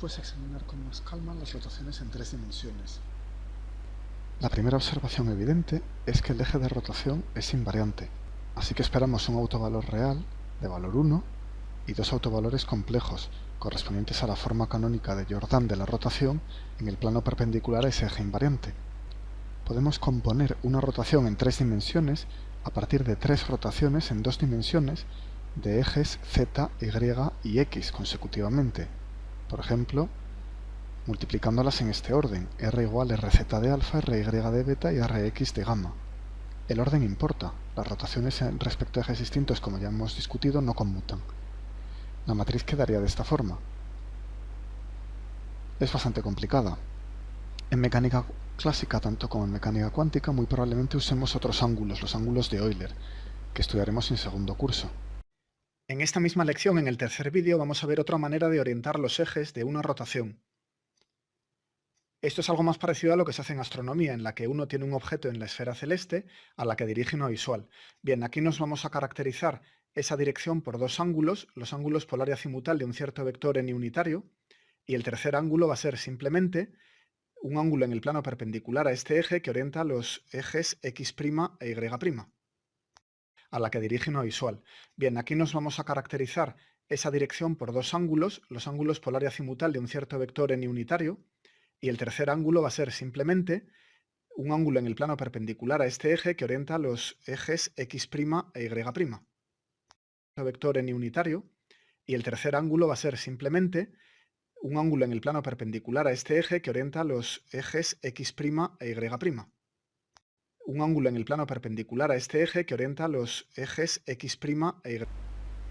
después examinar con más calma las rotaciones en 3 dimensiones. La primera observación evidente es que el eje de rotación es invariante, así que esperamos un autovalor real de valor 1 y dos autovalores complejos, correspondientes a la forma canónica de Jordan de la rotación en el plano perpendicular a ese eje invariante. Podemos componer una rotación en 3 dimensiones a partir de 3 rotaciones en 2 dimensiones de ejes z, y y x consecutivamente. Por ejemplo, multiplicándolas en este orden: r igual rz de alfa, ry de beta y rx de gamma. El orden importa, las rotaciones respecto a ejes distintos, como ya hemos discutido, no conmutan. La matriz quedaría de esta forma. Es bastante complicada. En mecánica clásica, tanto como en mecánica cuántica, muy probablemente usemos otros ángulos, los ángulos de Euler, que estudiaremos en segundo curso. En esta misma lección, en el tercer vídeo, vamos a ver otra manera de orientar los ejes de una rotación. Esto es algo más parecido a lo que se hace en astronomía, en la que uno tiene un objeto en la esfera celeste a la que dirige una visual. Bien, aquí nos vamos a caracterizar esa dirección por dos ángulos, los ángulos polar y azimutal de un cierto vector n unitario, y el tercer ángulo va a ser simplemente un ángulo en el plano perpendicular a este eje que orienta los ejes x' e y', a la que dirige una visual. Bien, aquí nos vamos a caracterizar esa dirección por dos ángulos, los ángulos polar y azimutal de un cierto vector n unitario, y el tercer ángulo va a ser simplemente un ángulo en el plano perpendicular a este eje que orienta los ejes x' e y', vector n unitario, y el tercer ángulo va a ser simplemente un ángulo en el plano perpendicular a este eje que orienta los ejes x' e y'. Un ángulo en el plano perpendicular a este eje que orienta los ejes x' e y'.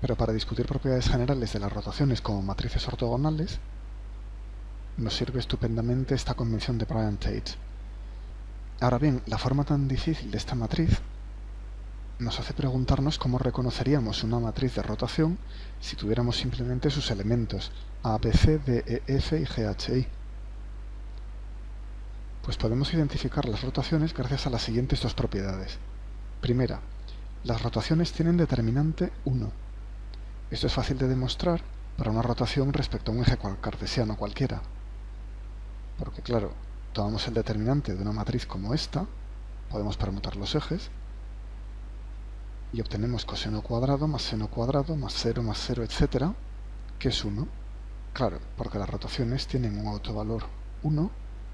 Pero para discutir propiedades generales de las rotaciones como matrices ortogonales, nos sirve estupendamente esta convención de Bryant-Tate. Ahora bien, la forma tan difícil de esta matriz nos hace preguntarnos cómo reconoceríamos una matriz de rotación si tuviéramos simplemente sus elementos A, B, C, D, E, F y G, H, I. Pues podemos identificar las rotaciones gracias a las siguientes dos propiedades. Primera, las rotaciones tienen determinante 1. Esto es fácil de demostrar para una rotación respecto a un eje cartesiano cualquiera. Porque claro, tomamos el determinante de una matriz como esta, podemos permutar los ejes, y obtenemos coseno cuadrado más seno cuadrado más 0, etc., que es 1. Claro, porque las rotaciones tienen un autovalor 1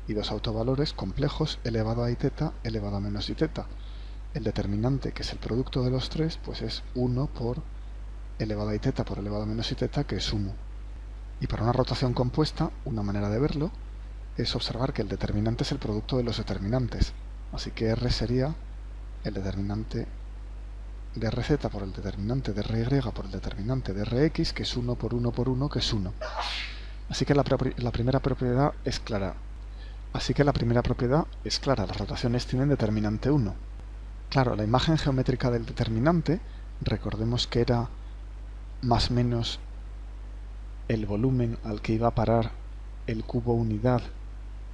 y dos autovalores complejos elevado a iθ elevado a menos iθ. El determinante, que es el producto de los tres, pues es 1 por elevado a iθ por elevado a menos iθ, que es 1. Y para una rotación compuesta, una manera de verlo es observar que el determinante es el producto de los determinantes. Así que R sería el determinante de Rz por el determinante de Ry por el determinante de Rx, que es 1 por 1 por 1, que es 1. Así que la primera propiedad es clara. Las rotaciones tienen determinante 1. Claro, la imagen geométrica del determinante, recordemos que era más menos el volumen al que iba a parar el cubo unidad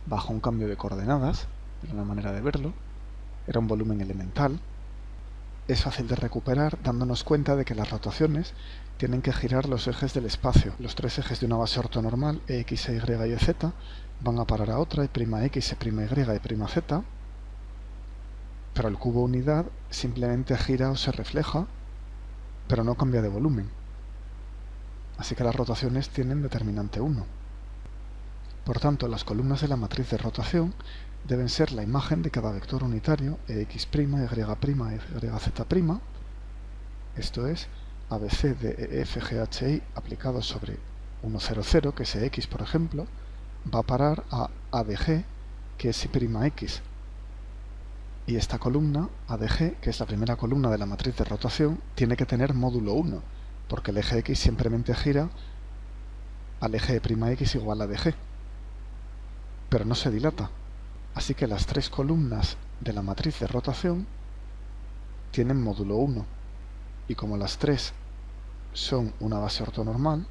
bajo un cambio de coordenadas, era una manera de verlo, era un volumen elemental. Es fácil de recuperar dándonos cuenta de que las rotaciones tienen que girar los ejes del espacio. Los tres ejes de una base ortonormal, X, Y y Z, van a parar a otra, Y'X, Y'Y y Z, pero el cubo unidad simplemente gira o se refleja, pero no cambia de volumen. Así que las rotaciones tienen determinante 1. Por tanto, las columnas de la matriz de rotación deben ser la imagen de cada vector unitario, Ex', Y', YZ', esto es, ABC de EF, GHI aplicado sobre 1, 0, 0, que es X, por ejemplo, va a parar a ADG, que es Y'X. Y esta columna, ADG, que es la primera columna de la matriz de rotación, tiene que tener módulo 1, porque el eje X simplemente gira al eje Y'X igual a ADG, pero no se dilata. Así que las tres columnas de la matriz de rotación tienen módulo 1, y como las tres son una base ortonormal,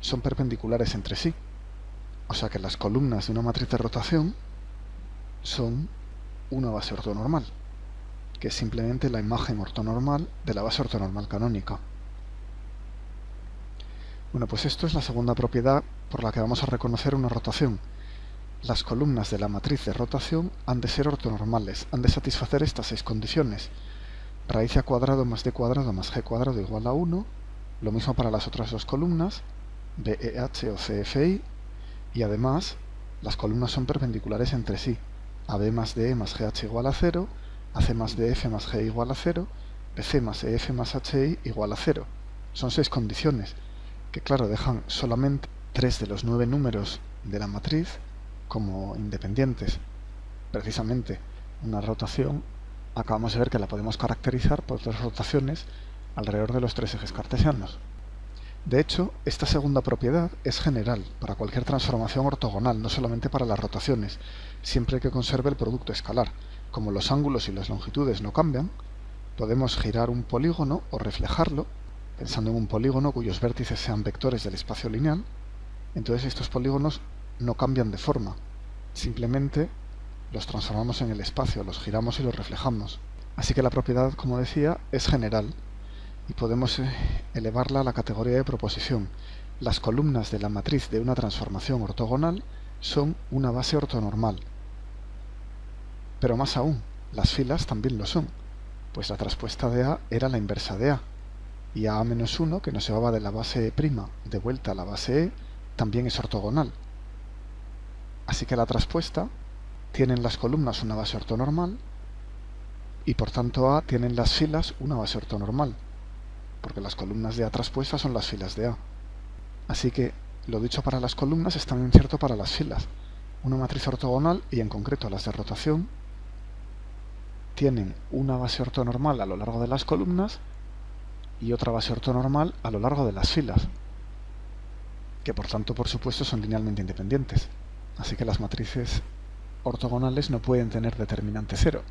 son perpendiculares entre sí. O sea que las columnas de una matriz de rotación son una base ortonormal, que es simplemente la imagen ortonormal de la base ortonormal canónica. Bueno, pues esto es la segunda propiedad por la que vamos a reconocer una rotación. Las columnas de la matriz de rotación han de ser ortonormales, han de satisfacer estas 6 condiciones. Raíz a cuadrado más d cuadrado más g cuadrado igual a 1, lo mismo para las otras dos columnas, BEH o CFI, y además las columnas son perpendiculares entre sí. AB más DE más GH igual a 0, AC más DF más G igual a 0, BC más EF más HI igual a 0. Son 6 condiciones, que claro, dejan solamente 3 de los 9 números de la matriz como independientes. Precisamente, una rotación, acabamos de ver que la podemos caracterizar por 3 rotaciones alrededor de los 3 ejes cartesianos. De hecho, esta segunda propiedad es general para cualquier transformación ortogonal, no solamente para las rotaciones, siempre que conserve el producto escalar. Como los ángulos y las longitudes no cambian, podemos girar un polígono o reflejarlo, pensando en un polígono cuyos vértices sean vectores del espacio lineal. Entonces estos polígonos no cambian de forma, simplemente los transformamos en el espacio, los giramos y los reflejamos. Así que la propiedad, como decía, es general y podemos elevarla a la categoría de proposición. Las columnas de la matriz de una transformación ortogonal son una base ortonormal. Pero más aún, las filas también lo son, pues la traspuesta de A era la inversa de A, y A-1, que nos llevaba de la base E' de vuelta a la base E, también es ortogonal. Así que la traspuesta tienen las columnas una base ortonormal, y por tanto A tienen las filas una base ortonormal, porque las columnas de A traspuesta son las filas de A. Así que lo dicho para las columnas es también cierto para las filas. Una matriz ortogonal, y en concreto las de rotación, tienen una base ortonormal a lo largo de las columnas y otra base ortonormal a lo largo de las filas, que por tanto, por supuesto, son linealmente independientes. Así que las matrices ortogonales no pueden tener determinante cero.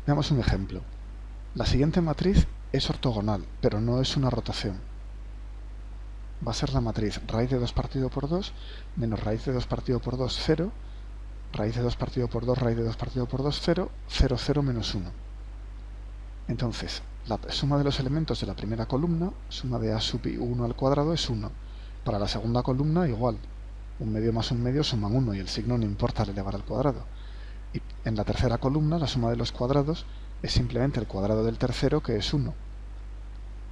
Veamos un ejemplo. La siguiente matriz es ortogonal, pero no es una rotación. Va a ser la matriz raíz de 2 partido por 2 menos raíz de 2 partido por 2, 0, raíz de 2 partido por 2, raíz de 2 partido por 2, 0, 0, 0, menos 1. Entonces, la suma de los elementos de la primera columna, suma de A sub i1 al cuadrado, es 1. Para la segunda columna, igual. Un medio más un medio suman 1 y el signo no importa al elevar al cuadrado. Y en la tercera columna, la suma de los cuadrados es simplemente el cuadrado del tercero, que es 1.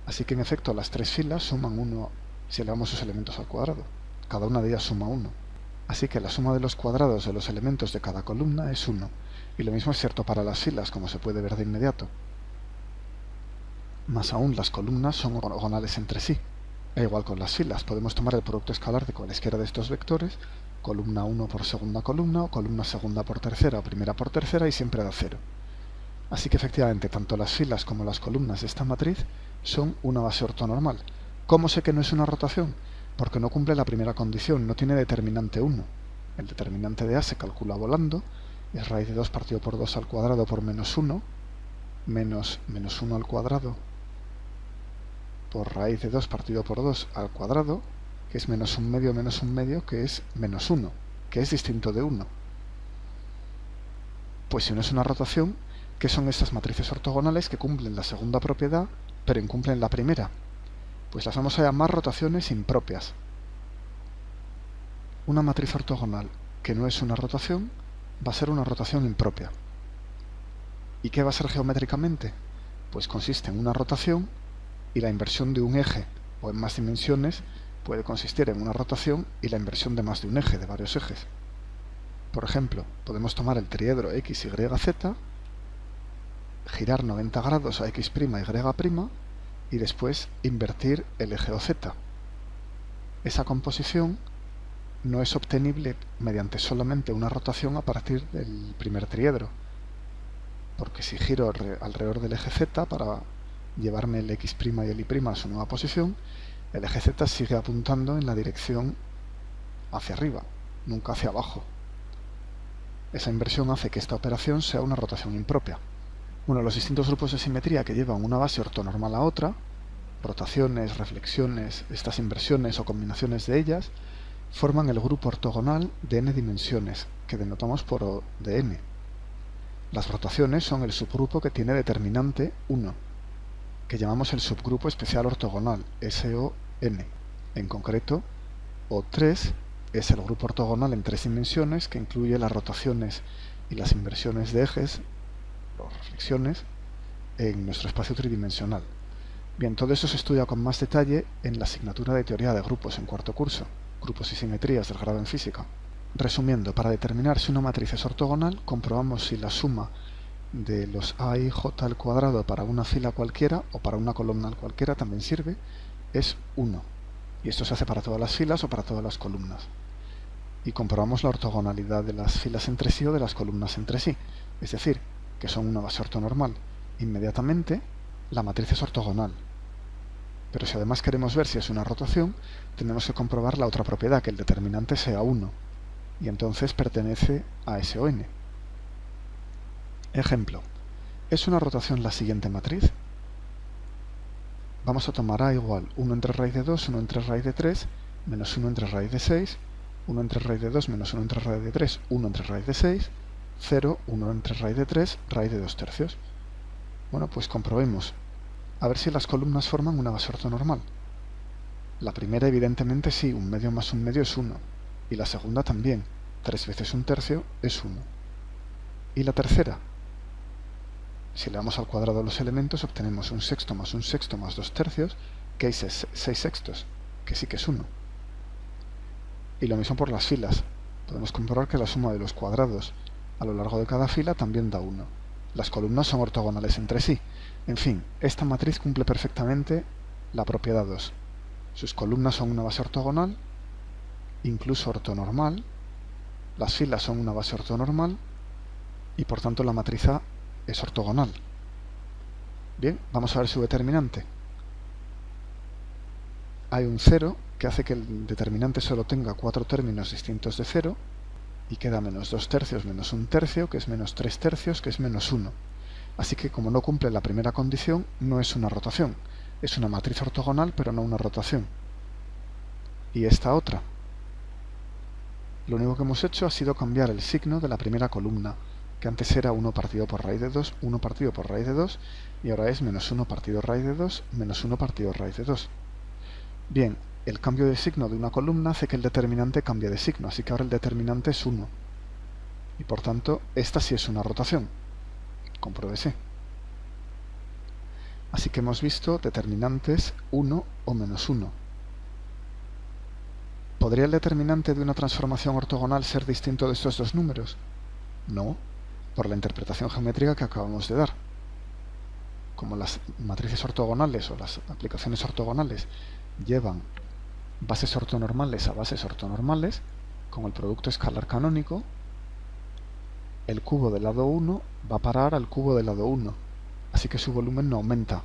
Así que en efecto las 3 filas suman 1 si elevamos sus elementos al cuadrado. Cada una de ellas suma 1. Así que la suma de los cuadrados de los elementos de cada columna es 1. Y lo mismo es cierto para las filas, como se puede ver de inmediato. Más aún, las columnas son ortogonales entre sí. E igual con las filas, podemos tomar el producto escalar de cualesquiera de estos vectores, columna 1 por segunda columna, o columna segunda por tercera, o primera por tercera, y siempre da 0. Así que efectivamente, tanto las filas como las columnas de esta matriz son una base ortonormal. ¿Cómo sé que no es una rotación? Porque no cumple la primera condición, no tiene determinante 1. El determinante de A se calcula volando, es raíz de 2 partido por 2 al cuadrado por menos 1, menos 1 al cuadrado por raíz de 2 partido por 2 al cuadrado, que es menos un medio, que es menos 1, que es distinto de 1. Pues si no es una rotación, ¿qué son estas matrices ortogonales que cumplen la segunda propiedad, pero incumplen la primera? Pues las vamos a llamar rotaciones impropias. Una matriz ortogonal que no es una rotación va a ser una rotación impropia. ¿Y qué va a ser geométricamente? Pues consiste en una rotación, y la inversión de un eje o en más dimensiones puede consistir en una rotación y la inversión de más de un eje, de varios ejes. Por ejemplo, podemos tomar el triedro x, y, z, girar 90 grados a x', y', y después invertir el eje OZ. Esa composición no es obtenible mediante solamente una rotación a partir del primer triedro, porque si giro alrededor del eje Z para llevarme el x' y el y' a su nueva posición, el eje Z sigue apuntando en la dirección hacia arriba, nunca hacia abajo. Esa inversión hace que esta operación sea una rotación impropia. Bueno, los distintos grupos de simetría que llevan una base ortonormal a otra, rotaciones, reflexiones, estas inversiones o combinaciones de ellas, forman el grupo ortogonal de n dimensiones, que denotamos por O de n. Las rotaciones son el subgrupo que tiene determinante 1, que llamamos el subgrupo especial ortogonal, SON. En concreto, O3 es el grupo ortogonal en 3 dimensiones que incluye las rotaciones y las inversiones de ejes, o reflexiones, en nuestro espacio tridimensional. Bien, todo eso se estudia con más detalle en la asignatura de teoría de grupos en cuarto curso, grupos y simetrías del grado en física. Resumiendo, para determinar si una matriz es ortogonal, comprobamos si la suma de los a y j al cuadrado para una fila cualquiera o para una columna cualquiera también sirve, es 1. Y esto se hace para todas las filas o para todas las columnas. Y comprobamos la ortogonalidad de las filas entre sí o de las columnas entre sí, es decir, que son una base ortonormal. Inmediatamente, la matriz es ortogonal. Pero si además queremos ver si es una rotación, tenemos que comprobar la otra propiedad, que el determinante sea 1, y entonces pertenece a S o n. Ejemplo, ¿es una rotación la siguiente matriz? Vamos a tomar A igual 1 entre raíz de 2, 1 entre raíz de 3, menos 1 entre raíz de 6, 1 entre raíz de 2 menos 1 entre raíz de 3, 1 entre raíz de 6, 0, 1 entre raíz de 3, raíz de 2 tercios. Bueno, pues comprobemos. A ver si las columnas forman una base ortonormal. La primera evidentemente sí, un medio más un medio es 1. Y la segunda también, 3 veces un tercio es 1. ¿Y la tercera? Si le damos al cuadrado los elementos obtenemos un sexto más 2 tercios, que es 6 sextos, que sí que es 1. Y lo mismo por las filas. Podemos comprobar que la suma de los cuadrados a lo largo de cada fila también da 1. Las columnas son ortogonales entre sí. En fin, esta matriz cumple perfectamente la propiedad 2. Sus columnas son una base ortogonal, incluso ortonormal, las filas son una base ortonormal y por tanto la matriz A es ortogonal. Bien, vamos a ver su determinante. Hay un 0 que hace que el determinante solo tenga 4 términos distintos de 0 y queda menos 2 tercios menos 1 tercio, que es menos 3 tercios, que es menos 1. Así que como no cumple la primera condición, no es una rotación. Es una matriz ortogonal, pero no una rotación. Y esta otra. Lo único que hemos hecho ha sido cambiar el signo de la primera columna, que antes era 1 partido por raíz de 2, 1 partido por raíz de 2, y ahora es menos 1 partido raíz de 2, menos 1 partido raíz de 2. Bien, el cambio de signo de una columna hace que el determinante cambie de signo, así que ahora el determinante es 1. Y por tanto, esta sí es una rotación. Compruébese. Así que hemos visto determinantes 1 o menos 1. ¿Podría el determinante de una transformación ortogonal ser distinto de estos dos números? No, por la interpretación geométrica que acabamos de dar. Como las matrices ortogonales o las aplicaciones ortogonales llevan bases ortonormales a bases ortonormales, con el producto escalar canónico, el cubo del lado 1 va a parar al cubo del lado 1, así que su volumen no aumenta.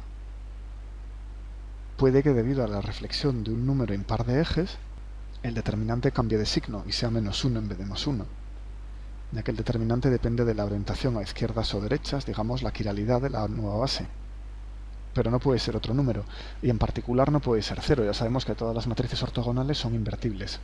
Puede que debido a la reflexión de un número impar de ejes, el determinante cambie de signo y sea menos 1 en vez de más 1, ya que el determinante depende de la orientación a izquierdas o derechas, digamos la quiralidad de la nueva base. Pero no puede ser otro número, y en particular no puede ser 0, ya sabemos que todas las matrices ortogonales son invertibles.